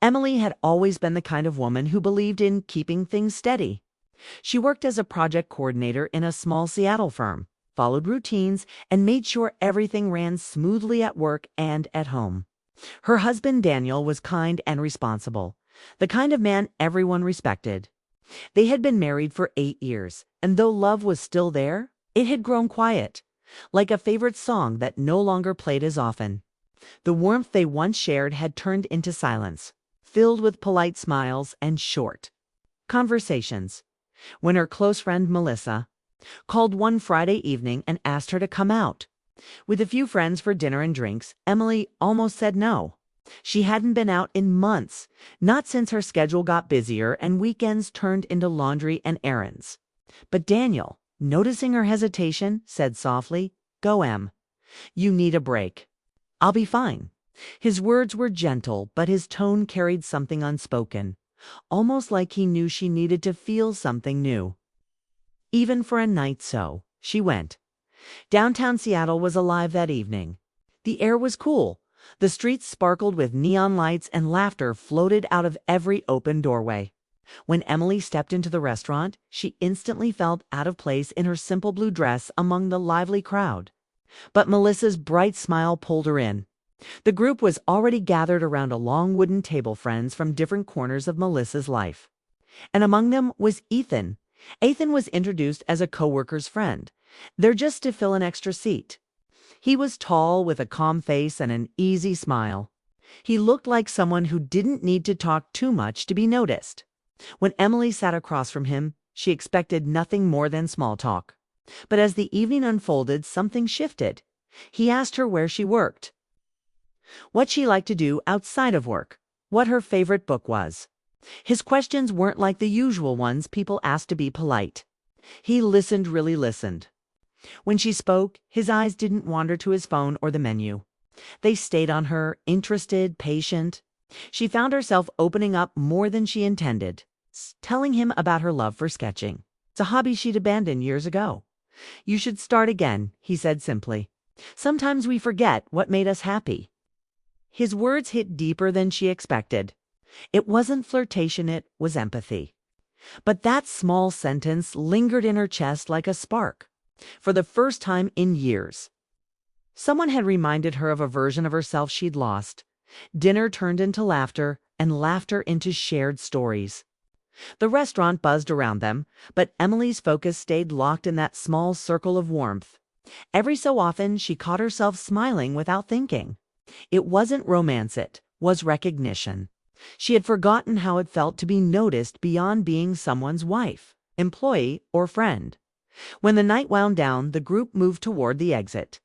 Emily had always been the kind of woman who believed in keeping things steady. She worked as a project coordinator in a small Seattle firm, followed routines, and made sure everything ran smoothly at work and at home. Her husband Daniel was kind and responsible, the kind of man everyone respected. They had been married for 8 years, and though love was still there, it had grown quiet, like a favorite song that no longer played as often. The warmth they once shared had turned into silence, filled with polite smiles and short conversations. When her close friend Melissa called one Friday evening and asked her to come out with a few friends for dinner and drinks, Emily almost said no. She hadn't been out in months, not since her schedule got busier and weekends turned into laundry and errands. But Daniel, noticing her hesitation, said softly, "Go, Em. You need a break." "I'll be fine." His words were gentle, but his tone carried something unspoken, almost like he knew she needed to feel something new. Even for a night so, she went. Downtown Seattle was alive that evening. The air was cool. The streets sparkled with neon lights and laughter floated out of every open doorway. When Emily stepped into the restaurant, she instantly felt out of place in her simple blue dress among the lively crowd. But Melissa's bright smile pulled her in. The group was already gathered around a long wooden table, friends from different corners of Melissa's life. And among them was Ethan. Ethan was introduced as a coworker's friend, there just to fill an extra seat. He was tall, with a calm face and an easy smile. He looked like someone who didn't need to talk too much to be noticed. When Emily sat across from him, she expected nothing more than small talk. But as the evening unfolded, something shifted. He asked her where she worked, what she liked to do outside of work, what her favorite book was. His questions weren't like the usual ones people asked to be polite. He really listened. When she spoke, his eyes didn't wander to his phone or the menu. They stayed on her, interested, patient. She found herself opening up more than she intended, telling him about her love for sketching. It's a hobby she'd abandoned years ago. "You should start again," he said simply. "Sometimes we forget what made us happy." His words hit deeper than she expected. It wasn't flirtation, it was empathy. But that small sentence lingered in her chest like a spark. For the first time in years, someone had reminded her of a version of herself she'd lost. Dinner turned into laughter, and laughter into shared stories. The restaurant buzzed around them, but Emily's focus stayed locked in that small circle of warmth. Every so often, she caught herself smiling without thinking. It wasn't romance, it was recognition. She had forgotten how it felt to be noticed beyond being someone's wife, employee, or friend. When the night wound down, the group moved toward the exit.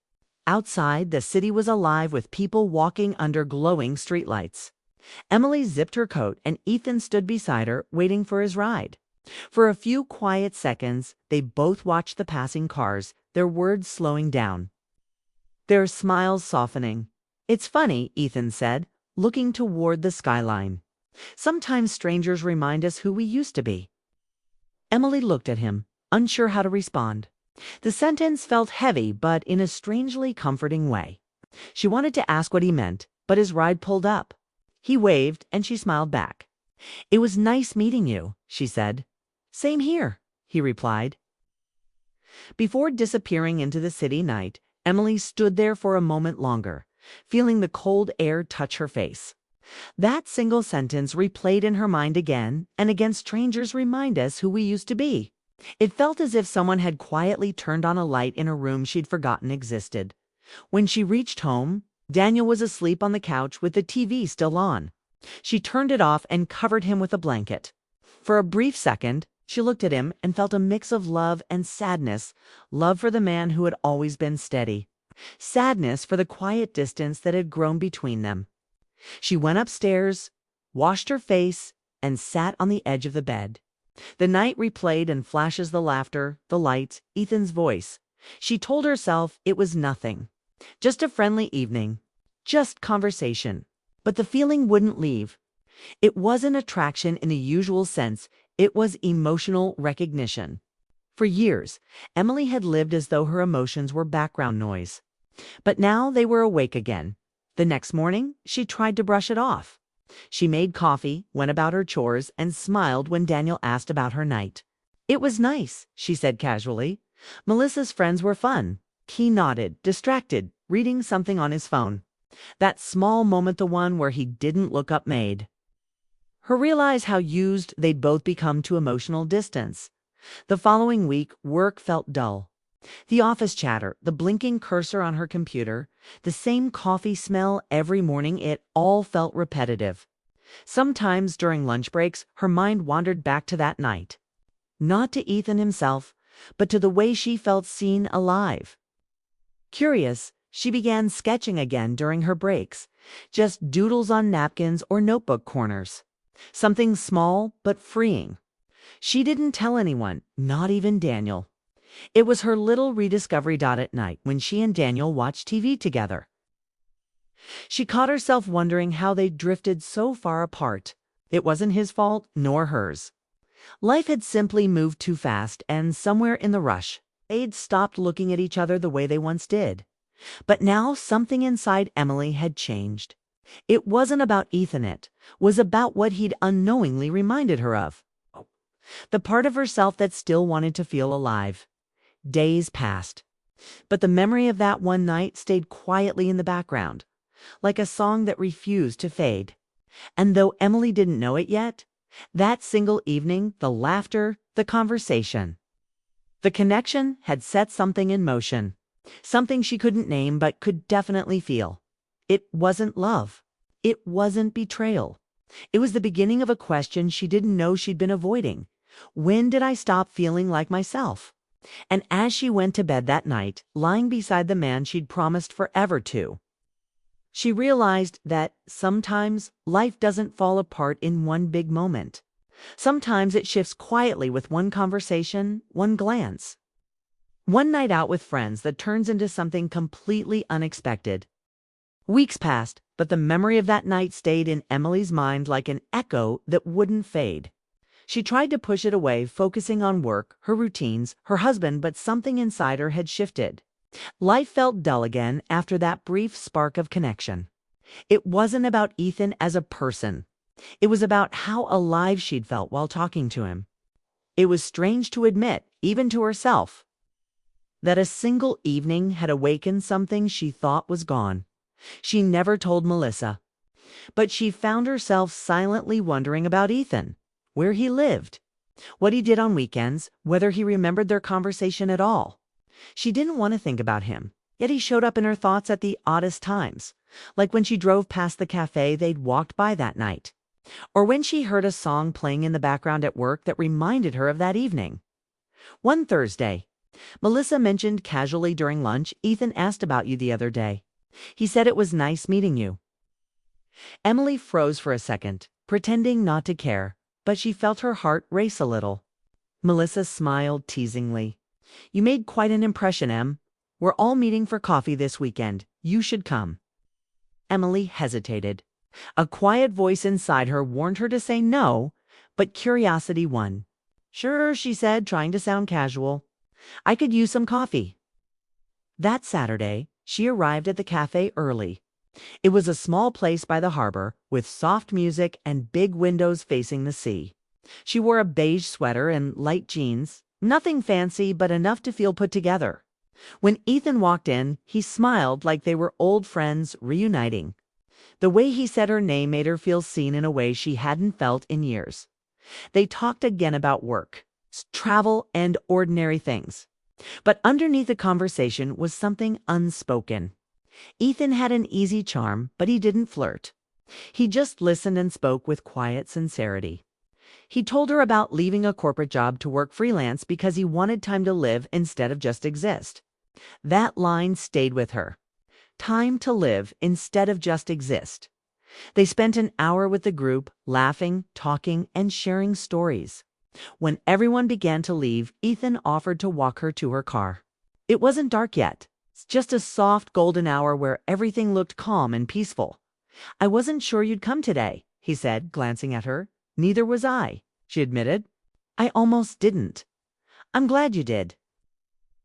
Outside, the city was alive with people walking under glowing streetlights. Emily zipped her coat, and Ethan stood beside her, waiting for his ride. For a few quiet seconds, they both watched the passing cars, their words slowing down, their smiles softening. "It's funny," Ethan said, looking toward the skyline. "Sometimes strangers remind us who we used to be." Emily looked at him, unsure how to respond. The sentence felt heavy, but in a strangely comforting way. She wanted to ask what he meant, but his ride pulled up. He waved, and she smiled back. "It was nice meeting you," she said. "Same here," he replied. Before disappearing into the city night, Emily stood there for a moment longer, feeling the cold air touch her face. That single sentence replayed in her mind again and again. Strangers remind us who we used to be. It felt as if someone had quietly turned on a light in a room she'd forgotten existed. When she reached home, Daniel was asleep on the couch with the TV still on. She turned it off and covered him with a blanket. For a brief second, she looked at him and felt a mix of love and sadness, love for the man who had always been steady, sadness for the quiet distance that had grown between them. She went upstairs, washed her face, and sat on the edge of the bed. The night replayed in flashes, the laughter, the lights, Ethan's voice. She told herself it was nothing, just a friendly evening, just conversation. But the feeling wouldn't leave. It wasn't attraction in the usual sense, it was emotional recognition. For years, Emily had lived as though her emotions were background noise. But now they were awake again. The next morning, she tried to brush it off. She made coffee, went about her chores, and smiled when Daniel asked about her night. "It was nice," she said casually. "Melissa's friends were fun." He nodded, distracted, reading something on his phone. That small moment, the one where he didn't look up, made her realize how used they'd both become to emotional distance. The following week, work felt dull. The office chatter, the blinking cursor on her computer, the same coffee smell every morning, it all felt repetitive. Sometimes during lunch breaks, her mind wandered back to that night. Not to Ethan himself, but to the way she felt seen, alive. Curious, she began sketching again during her breaks, just doodles on napkins or notebook corners. Something small but freeing. She didn't tell anyone, not even Daniel. It was her little rediscovery. At night, when she and Daniel watched TV together, she caught herself wondering how they drifted so far apart. It wasn't his fault, nor hers. Life had simply moved too fast, and somewhere in the rush, they'd stopped looking at each other the way they once did. But now something inside Emily had changed. It wasn't about Ethan, it was about what he'd unknowingly reminded her of. The part of herself that still wanted to feel alive. Days passed, but the memory of that one night stayed quietly in the background, like a song that refused to fade. And though Emily didn't know it yet, that single evening, the laughter, the conversation, the connection had set something in motion. Something she couldn't name but could definitely feel. It wasn't love. It wasn't betrayal. It was the beginning of a question she didn't know she'd been avoiding. When did I stop feeling like myself? And as she went to bed that night, lying beside the man she'd promised forever to, she realized that sometimes life doesn't fall apart in one big moment. Sometimes it shifts quietly with one conversation, one glance. One night out with friends that turns into something completely unexpected. Weeks passed, but the memory of that night stayed in Emily's mind like an echo that wouldn't fade. She tried to push it away, focusing on work, her routines, her husband, but something inside her had shifted. Life felt dull again after that brief spark of connection. It wasn't about Ethan as a person. It was about how alive she'd felt while talking to him. It was strange to admit, even to herself, that a single evening had awakened something she thought was gone. She never told Melissa, but she found herself silently wondering about Ethan, where he lived, what he did on weekends, whether he remembered their conversation at all. She didn't want to think about him, yet he showed up in her thoughts at the oddest times, like when she drove past the cafe they'd walked by that night, or when she heard a song playing in the background at work that reminded her of that evening. One Thursday, Melissa mentioned casually during lunch, "Ethan asked about you the other day. He said it was nice meeting you." Emily froze for a second, pretending not to care, but she felt her heart race a little. Melissa smiled teasingly. "You made quite an impression, Em. We're all meeting for coffee this weekend. You should come." Emily hesitated. A quiet voice inside her warned her to say no, but curiosity won. "Sure," she said, trying to sound casual. "I could use some coffee." That Saturday, she arrived at the cafe early. It was a small place by the harbor, with soft music and big windows facing the sea. She wore a beige sweater and light jeans, nothing fancy but enough to feel put together. When Ethan walked in, he smiled like they were old friends reuniting. The way he said her name made her feel seen in a way she hadn't felt in years. They talked again about work, travel, and ordinary things. But underneath the conversation was something unspoken. Ethan had an easy charm, but he didn't flirt. He just listened and spoke with quiet sincerity. He told her about leaving a corporate job to work freelance because he wanted time to live instead of just exist. That line stayed with her. Time to live instead of just exist. They spent an hour with the group, laughing, talking, and sharing stories. When everyone began to leave, Ethan offered to walk her to her car. It wasn't dark yet. Just a soft golden hour where everything looked calm and peaceful. "I wasn't sure you'd come today," he said, glancing at her. "Neither was I," she admitted. "I almost didn't." "I'm glad you did."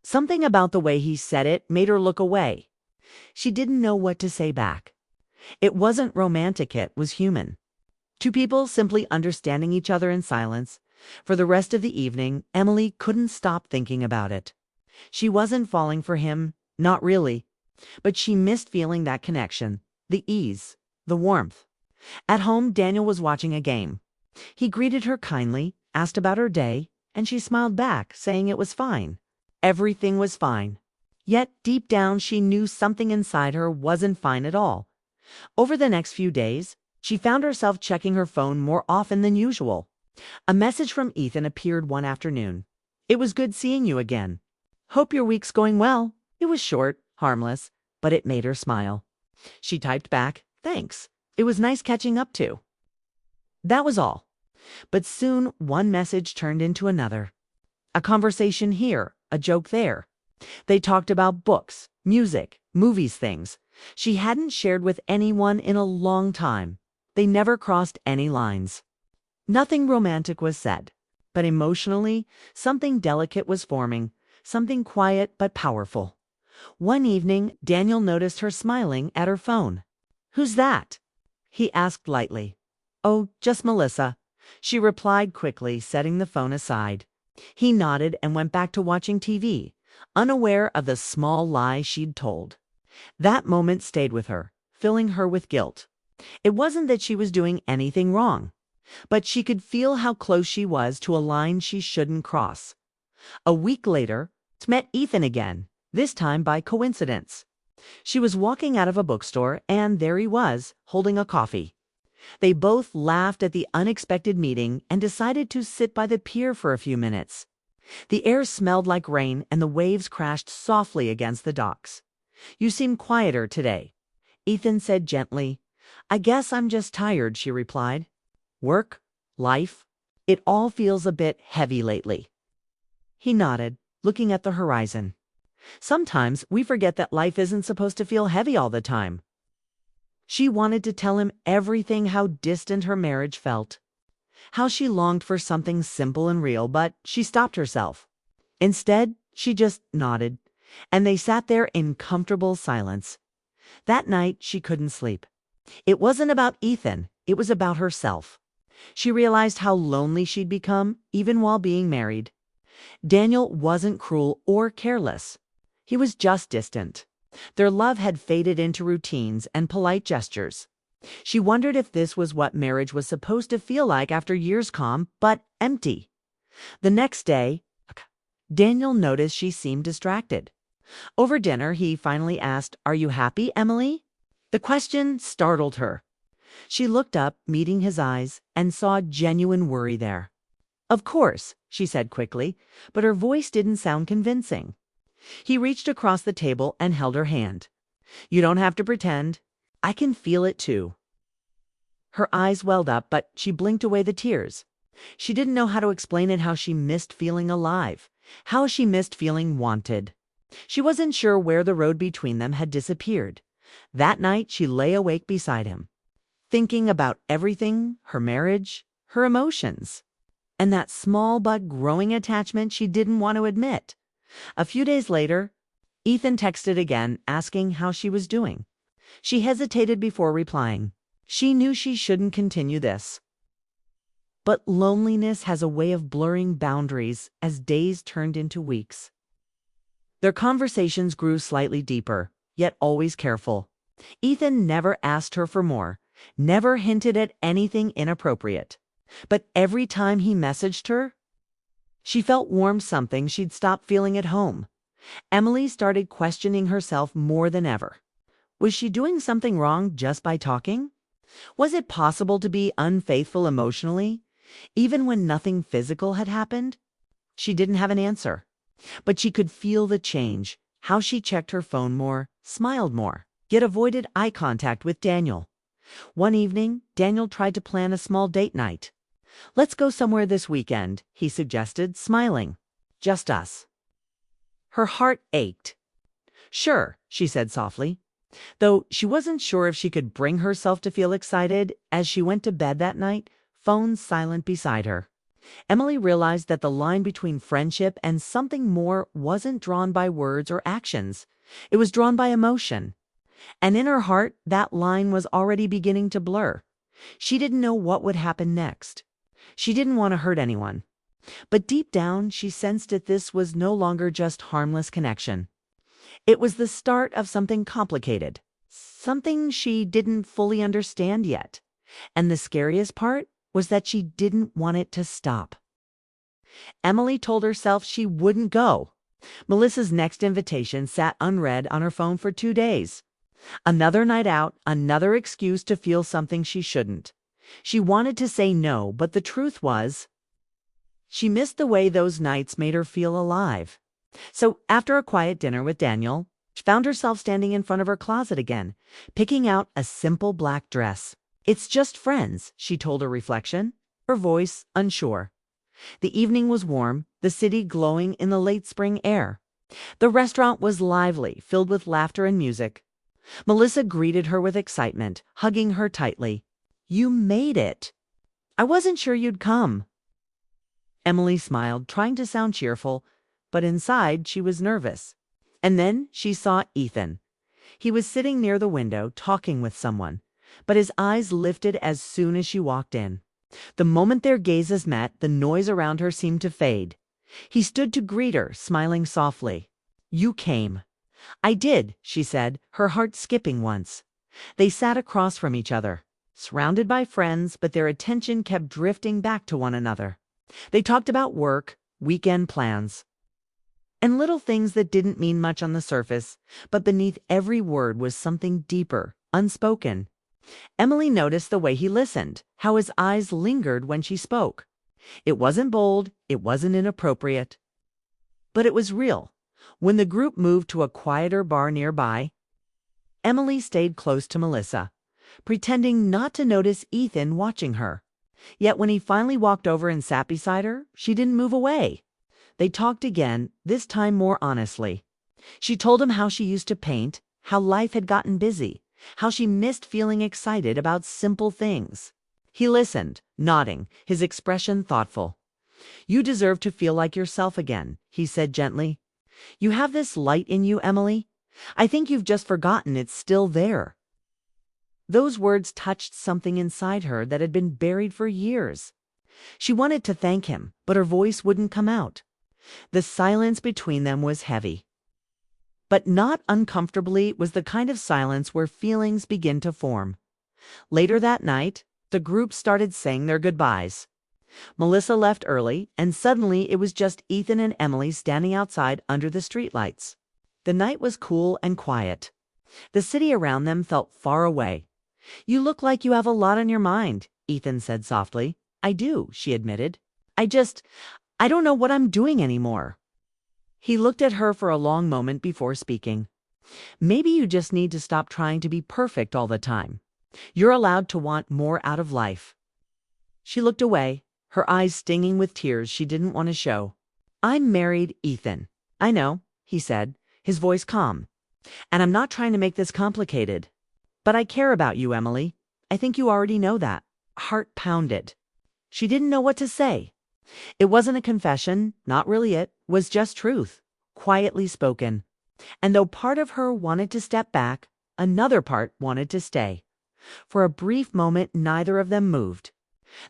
Something about the way he said it made her look away. She didn't know what to say back. It wasn't romantic, it was human. Two people simply understanding each other in silence. For the rest of the evening, Emily couldn't stop thinking about it. She wasn't falling for him, not really, but she missed feeling that connection, the ease, the warmth. At home, Daniel was watching a game. He greeted her kindly, asked about her day, and she smiled back, saying it was fine. Everything was fine. Yet deep down, she knew something inside her wasn't fine at all. Over the next few days, she found herself checking her phone more often than usual. A message from Ethan appeared one afternoon. "It was good seeing you again. Hope your week's going well." It was short, harmless, but it made her smile. She typed back, "Thanks. It was nice catching up too." That was all. But soon one message turned into another. A conversation here, a joke there. They talked about books, music, movies, things she hadn't shared with anyone in a long time. They never crossed any lines. Nothing romantic was said, but emotionally, something delicate was forming, something quiet but powerful. One evening, Daniel noticed her smiling at her phone. "Who's that?" he asked lightly. "Oh, just Melissa," she replied quickly, setting the phone aside. He nodded and went back to watching TV, unaware of the small lie she'd told. That moment stayed with her, filling her with guilt. It wasn't that she was doing anything wrong, but she could feel how close she was to a line she shouldn't cross. A week later, she met Ethan again, this time by coincidence. She was walking out of a bookstore, and there he was, holding a coffee. They both laughed at the unexpected meeting and decided to sit by the pier for a few minutes. The air smelled like rain, and the waves crashed softly against the docks. "You seem quieter today," Ethan said gently. "I guess I'm just tired," she replied. "Work, life, it all feels a bit heavy lately." He nodded, looking at the horizon. Sometimes we forget that life isn't supposed to feel heavy all the time. She wanted to tell him everything, how distant her marriage felt, how she longed for something simple and real, but she stopped herself. Instead, she just nodded, and they sat there in comfortable silence. That night, she couldn't sleep. It wasn't about Ethan, it was about herself. She realized how lonely she'd become, even while being married. Daniel wasn't cruel or careless. He was just distant. Their love had faded into routines and polite gestures. She wondered if this was what marriage was supposed to feel like after years calm but empty. The next day, Daniel noticed she seemed distracted. Over dinner, he finally asked, "Are you happy, Emily?" The question startled her. She looked up, meeting his eyes, and saw genuine worry there. "Of course," she said quickly, but her voice didn't sound convincing. He reached across the table and held her hand. "You don't have to pretend. I can feel it too." Her eyes welled up, but she blinked away the tears. She didn't know how to explain it, how she missed feeling alive, how she missed feeling wanted. She wasn't sure where the road between them had disappeared. That night, she lay awake beside him, thinking about everything, her marriage, her emotions, and that small but growing attachment she didn't want to admit. A few days later, Ethan texted again, asking how she was doing. She hesitated before replying. She knew she shouldn't continue this. But loneliness has a way of blurring boundaries as days turned into weeks. Their conversations grew slightly deeper, yet always careful. Ethan never asked her for more, never hinted at anything inappropriate. But every time he messaged her, she felt warm, something she'd stopped feeling at home. Emily started questioning herself more than ever. Was she doing something wrong just by talking? Was it possible to be unfaithful emotionally, even when nothing physical had happened? She didn't have an answer, but she could feel the change, how she checked her phone more, smiled more, yet avoided eye contact with Daniel. One evening, Daniel tried to plan a small date night. "Let's go somewhere this weekend," he suggested, smiling. "Just us." Her heart ached. "Sure," she said softly, though she wasn't sure if she could bring herself to feel excited. As she went to bed that night, phone silent beside her, Emily realized that the line between friendship and something more wasn't drawn by words or actions. It was drawn by emotion. And in her heart, that line was already beginning to blur. She didn't know what would happen next. She didn't want to hurt anyone. But deep down, she sensed that this was no longer just harmless connection. It was the start of something complicated, something she didn't fully understand yet. And the scariest part was that she didn't want it to stop. Emily told herself she wouldn't go. Melissa's next invitation sat unread on her phone for 2 days. Another night out, another excuse to feel something she shouldn't. She wanted to say no, but the truth was, she missed the way those nights made her feel alive. So after a quiet dinner with Daniel, she found herself standing in front of her closet again, picking out a simple black dress. "It's just friends," she told her reflection, her voice unsure. The evening was warm, the city glowing in the late spring air. The restaurant was lively, filled with laughter and music. Melissa greeted her with excitement, hugging her tightly. "You made it. I wasn't sure you'd come." Emily smiled, trying to sound cheerful, but inside she was nervous. And then she saw Ethan. He was sitting near the window, talking with someone, but his eyes lifted as soon as she walked in. The moment their gazes met, the noise around her seemed to fade. He stood to greet her, smiling softly. "You came." "I did," she said, her heart skipping once. They sat across from each other, surrounded by friends, but their attention kept drifting back to one another. They talked about work, weekend plans, and little things that didn't mean much on the surface, but beneath every word was something deeper, unspoken. Emily noticed the way he listened, how his eyes lingered when she spoke. It wasn't bold, it wasn't inappropriate, but it was real. When the group moved to a quieter bar nearby, Emily stayed close to Melissa, pretending not to notice Ethan watching her. Yet when he finally walked over and sat beside her, she didn't move away. They talked again, this time more honestly. She told him how she used to paint, how life had gotten busy, how she missed feeling excited about simple things. He listened, nodding, his expression thoughtful. "You deserve to feel like yourself again," he said gently. "You have this light in you, Emily. I think you've just forgotten it's still there." Those words touched something inside her that had been buried for years. She wanted to thank him, but her voice wouldn't come out. The silence between them was heavy. But not uncomfortably. It was the kind of silence where feelings begin to form. Later that night, the group started saying their goodbyes. Melissa left early, and suddenly it was just Ethan and Emily standing outside under the streetlights. The night was cool and quiet. The city around them felt far away. "You look like you have a lot on your mind," Ethan said softly. "I do," she admitted. I don't know what I'm doing anymore." He looked at her for a long moment before speaking. "Maybe you just need to stop trying to be perfect all the time. You're allowed to want more out of life." She looked away, her eyes stinging with tears she didn't want to show. "I'm married, Ethan." "I know," he said, his voice calm. "And I'm not trying to make this complicated. But I care about you, Emily. I think you already know that." Heart pounded. She didn't know what to say. It wasn't a confession, not really. It was just truth, quietly spoken. And though part of her wanted to step back, another part wanted to stay. For a brief moment, neither of them moved.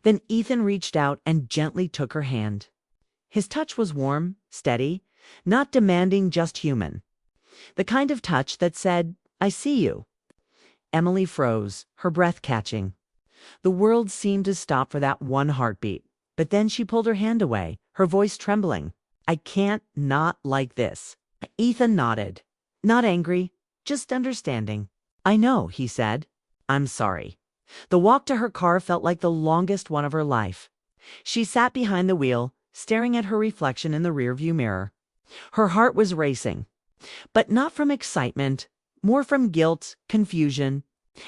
Then Ethan reached out and gently took her hand. His touch was warm, steady, not demanding, just human. The kind of touch that said, "I see you." Emily froze, her breath catching. The world seemed to stop for that one heartbeat. But then she pulled her hand away, her voice trembling. "I can't not like this." Ethan nodded. Not angry, just understanding. "I know," he said. "I'm sorry." The walk to her car felt like the longest one of her life. She sat behind the wheel, staring at her reflection in the rearview mirror. Her heart was racing, but not from excitement, more from guilt, confusion,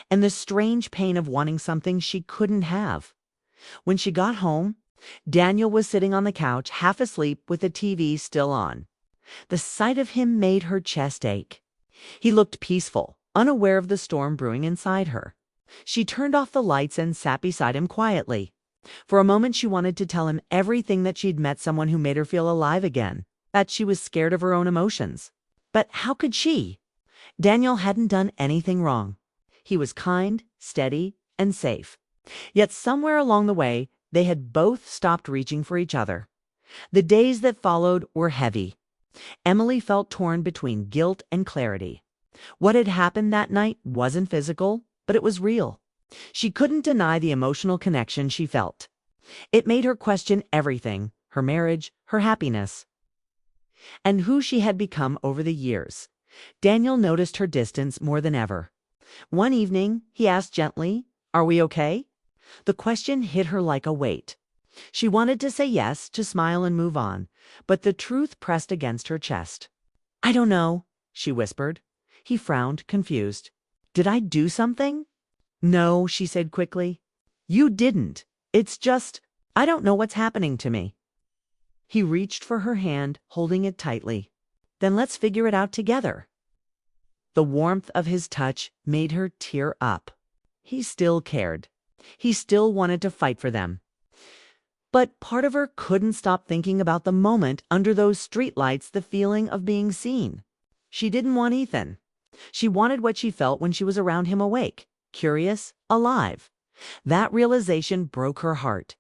and the strange pain of wanting something she couldn't have. When she got home, Daniel was sitting on the couch, half asleep, with the TV still on. The sight of him made her chest ache. He looked peaceful, unaware of the storm brewing inside her. She turned off the lights and sat beside him quietly. For a moment she wanted to tell him everything, that she'd met someone who made her feel alive again, that she was scared of her own emotions. But how could she? Daniel hadn't done anything wrong. He was kind, steady, and safe. Yet somewhere along the way, they had both stopped reaching for each other. The days that followed were heavy. Emily felt torn between guilt and clarity. What had happened that night wasn't physical, but it was real. She couldn't deny the emotional connection she felt. It made her question everything, her marriage, her happiness, and who she had become over the years. Daniel noticed her distance more than ever. One evening, he asked gently, "Are we okay?" The question hit her like a weight. She wanted to say yes, to smile and move on, but the truth pressed against her chest. "I don't know," she whispered. He frowned, confused. "Did I do something?" "No," she said quickly. "You didn't. It's just, I don't know what's happening to me." He reached for her hand, holding it tightly. "Then let's figure it out together." The warmth of his touch made her tear up. He still cared. He still wanted to fight for them. But part of her couldn't stop thinking about the moment under those streetlights, the feeling of being seen. She didn't want Ethan. She wanted what she felt when she was around him, awake, curious, alive. That realization broke her heart.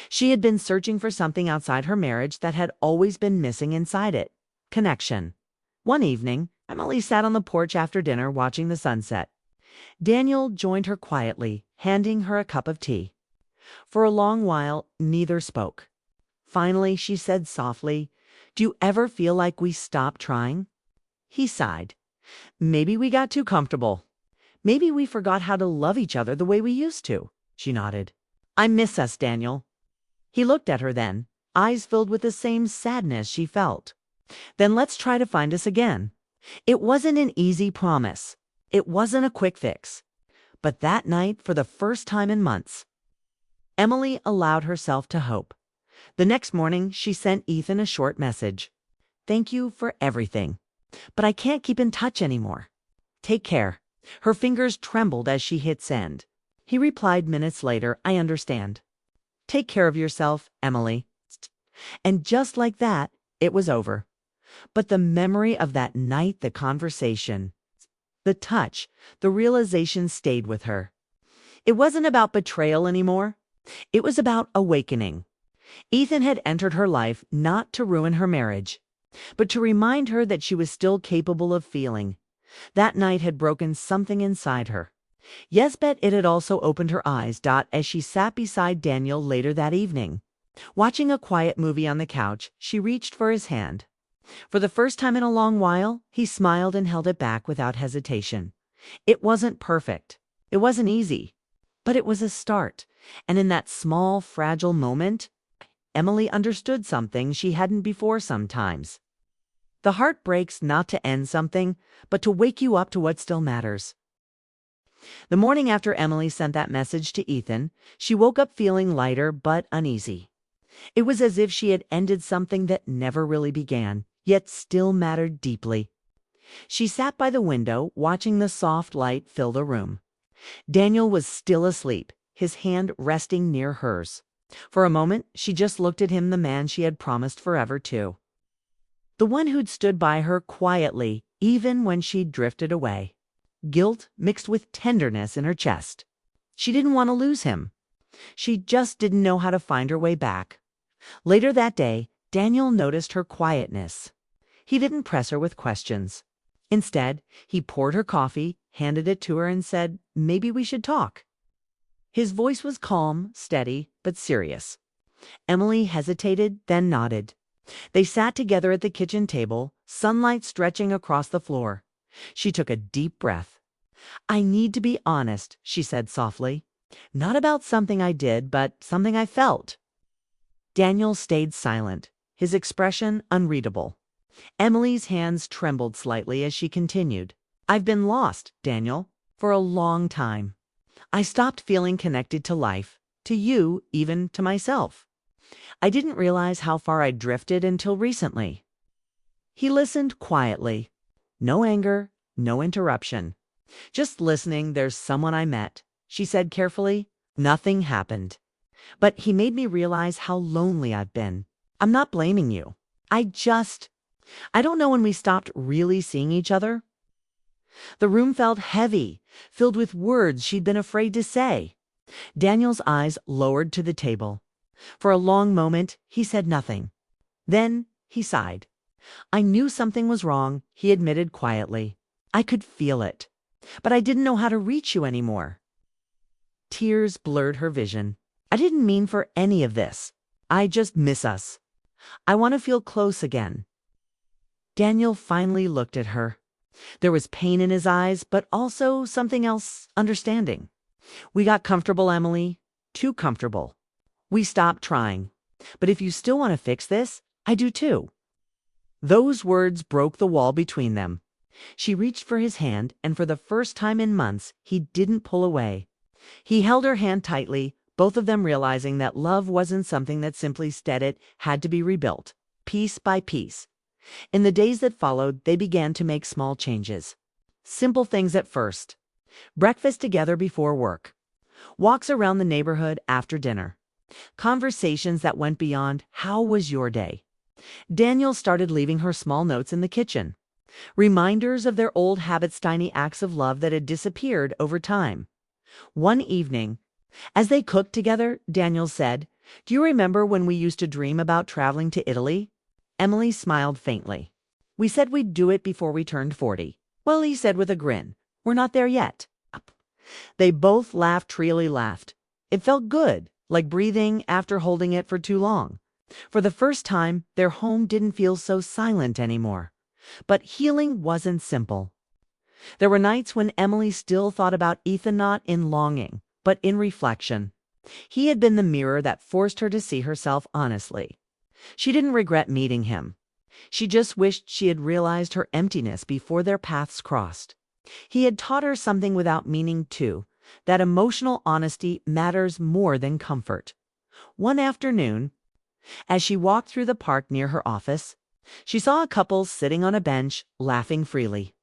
She had been searching for something outside her marriage that had always been missing inside it: connection. One evening, Emily sat on the porch after dinner watching the sunset. Daniel joined her quietly, handing her a cup of tea. For a long while, neither spoke. Finally, she said softly, "Do you ever feel like we stopped trying?" He sighed. "Maybe we got too comfortable. Maybe we forgot how to love each other the way we used to." She nodded. "I miss us, Daniel." He looked at her then, eyes filled with the same sadness she felt. "Then let's try to find us again." It wasn't an easy promise. It wasn't a quick fix. But that night, for the first time in months, Emily allowed herself to hope. The next morning, she sent Ethan a short message. "Thank you for everything, but I can't keep in touch anymore. Take care." Her fingers trembled as she hit send. He replied minutes later, "I understand. Take care of yourself, Emily." And just like that, it was over. But the memory of that night, the conversation, the touch, the realization stayed with her. It wasn't about betrayal anymore. It was about awakening. Ethan had entered her life not to ruin her marriage, but to remind her that she was still capable of feeling. That night had broken something inside her. Yes, bet it had also opened her eyes. As she sat beside Daniel later that evening, watching a quiet movie on the couch, she reached for his hand. For the first time in a long while, he smiled and held it back without hesitation. It wasn't perfect. It wasn't easy. But it was a start. And in that small, fragile moment, Emily understood something she hadn't before sometimes. The heart breaks not to end something, but to wake you up to what still matters. The morning after Emily sent that message to Ethan, she woke up feeling lighter but uneasy. It was as if she had ended something that never really began, yet still mattered deeply. She sat by the window, watching the soft light fill the room. Daniel was still asleep, his hand resting near hers. For a moment, she just looked at him, the man she had promised forever to. The one who'd stood by her quietly, even when she'd drifted away. Guilt mixed with tenderness in her chest. She didn't want to lose him. She just didn't know how to find her way back. Later that day, Daniel noticed her quietness. He didn't press her with questions. Instead, he poured her coffee, handed it to her, and said, "Maybe we should talk." His voice was calm, steady, but serious. Emily hesitated, then nodded. They sat together at the kitchen table, sunlight stretching across the floor. She took a deep breath. "I need to be honest," she said softly. "Not about something I did, but something I felt." Daniel stayed silent, his expression unreadable. Emily's hands trembled slightly as she continued. "I've been lost, Daniel, for a long time. I stopped feeling connected to life, to you, even to myself. I didn't realize how far I'd drifted until recently." He listened quietly. No anger, no interruption. "Just listening. There's someone I met," she said carefully. "Nothing happened. But he made me realize how lonely I've been. I'm not blaming you. I don't know when we stopped really seeing each other." The room felt heavy, filled with words she'd been afraid to say. Daniel's eyes lowered to the table. For a long moment, he said nothing. Then he sighed. I knew something was wrong, he admitted quietly. I could feel it. But I didn't know how to reach you anymore. Tears blurred her vision. I didn't mean for any of this. I just miss us. I want to feel close again. Daniel finally looked at her. There was pain in his eyes, but also something else, understanding. We got comfortable, Emily. Too comfortable. We stopped trying. But if you still want to fix this, I do too. Those words broke the wall between them. She reached for his hand, and for the first time in months, he didn't pull away. He held her hand tightly, both of them realizing that love wasn't something that simply steadied, had to be rebuilt, piece by piece. In the days that followed, they began to make small changes. Simple things at first. Breakfast together before work. Walks around the neighborhood after dinner. Conversations that went beyond, how was your day? Daniel started leaving her small notes in the kitchen. Reminders of their old habits, tiny acts of love that had disappeared over time. One evening, as they cooked together, Daniel said, "Do you remember when we used to dream about traveling to Italy?" Emily smiled faintly. "We said we'd do it before we turned 40. Well, he said with a grin, "We're not there yet." They both laughed, really laughed. It felt good, like breathing after holding it for too long. For the first time, their home didn't feel so silent anymore. But healing wasn't simple. There were nights when Emily still thought about Ethan, not in longing, but in reflection. He had been the mirror that forced her to see herself honestly. She didn't regret meeting him. She just wished she had realized her emptiness before their paths crossed. He had taught her something without meaning to, that emotional honesty matters more than comfort. One afternoon, as she walked through the park near her office, she saw a couple sitting on a bench, laughing freely.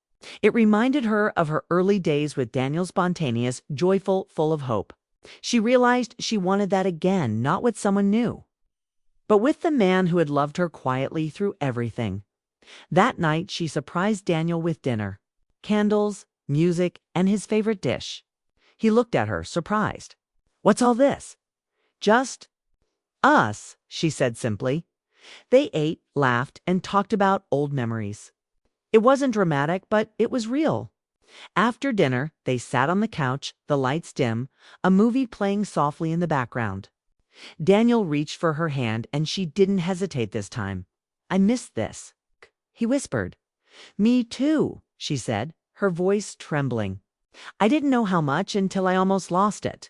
It reminded her of her early days with Daniel, spontaneous, joyful, full of hope. She realized she wanted that again, not with someone new, but with the man who had loved her quietly through everything. That night, she surprised Daniel with dinner. Candles, music, and his favorite dish. He looked at her, surprised. "What's all this?" "Just us," she said simply. They ate, laughed, and talked about old memories. It wasn't dramatic, but it was real. After dinner, they sat on the couch, the lights dim, a movie playing softly in the background. Daniel reached for her hand, and she didn't hesitate this time. "I missed this," he whispered. "Me too," she said, her voice trembling. "I didn't know how much until I almost lost it."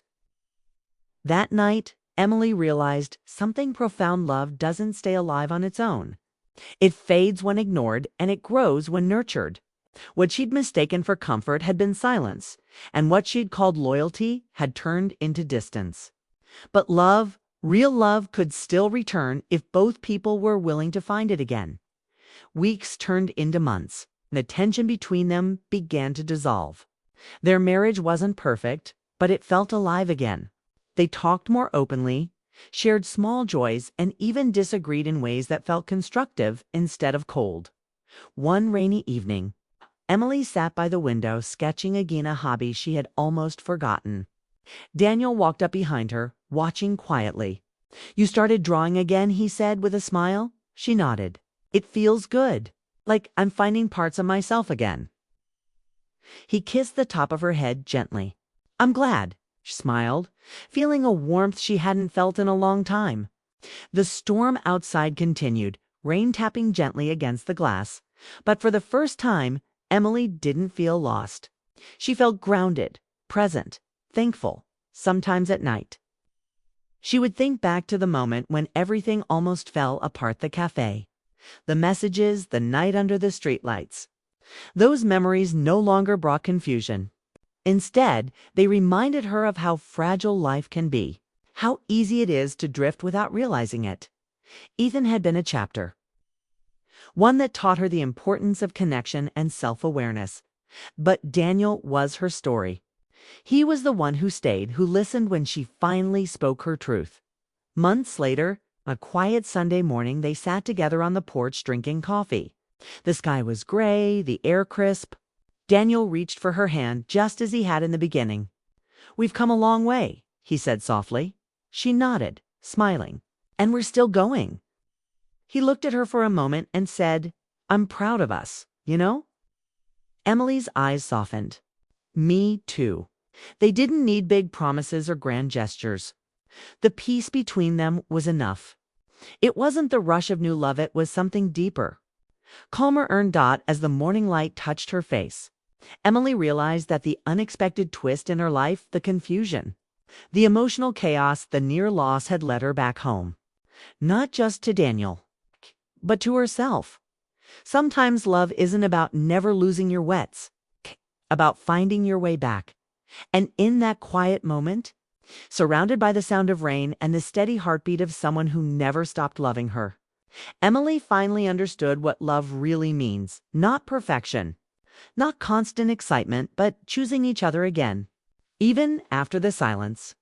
That night, Emily realized something profound: love doesn't stay alive on its own. It fades when ignored, and it grows when nurtured. What she'd mistaken for comfort had been silence, and what she'd called loyalty had turned into distance. But love, real love, could still return if both people were willing to find it again. Weeks turned into months. The tension between them began to dissolve. Their marriage wasn't perfect, but it felt alive again. They talked more openly, shared small joys, and even disagreed in ways that felt constructive instead of cold. One rainy evening, Emily sat by the window sketching again, a hobby she had almost forgotten. Daniel walked up behind her, watching quietly. "You started drawing again," he said with a smile. She nodded. "It feels good, like I'm finding parts of myself again." He kissed the top of her head gently. "I'm glad," she smiled, feeling a warmth she hadn't felt in a long time. The storm outside continued, rain tapping gently against the glass, but for the first time, Emily didn't feel lost. She felt grounded, present, thankful, sometimes at night. She would think back to the moment when everything almost fell apart: the cafe, the messages, the night under the streetlights. Those memories no longer brought confusion. Instead, they reminded her of how fragile life can be, how easy it is to drift without realizing it. Ethan had been a chapter, one that taught her the importance of connection and self-awareness. But Daniel was her story. He was the one who stayed, who listened when she finally spoke her truth. Months later, a quiet Sunday morning, they sat together on the porch drinking coffee. The sky was gray, the air crisp. Daniel reached for her hand just as he had in the beginning. "We've come a long way," he said softly. She nodded, smiling. And we're still going. He looked at her for a moment and said, I'm proud of us, you know? Emily's eyes softened. Me too. They didn't need big promises or grand gestures. The peace between them was enough. It wasn't the rush of new love, it was something deeper. Calmer earned as the morning light touched her face. Emily realized that the unexpected twist in her life, the confusion, the emotional chaos, the near loss had led her back home. Not just to Daniel, but to herself. Sometimes love isn't about never losing your wets, about finding your way back. And in that quiet moment, surrounded by the sound of rain and the steady heartbeat of someone who never stopped loving her, Emily finally understood what love really means. Not perfection, not constant excitement, but choosing each other again. Even after the silence,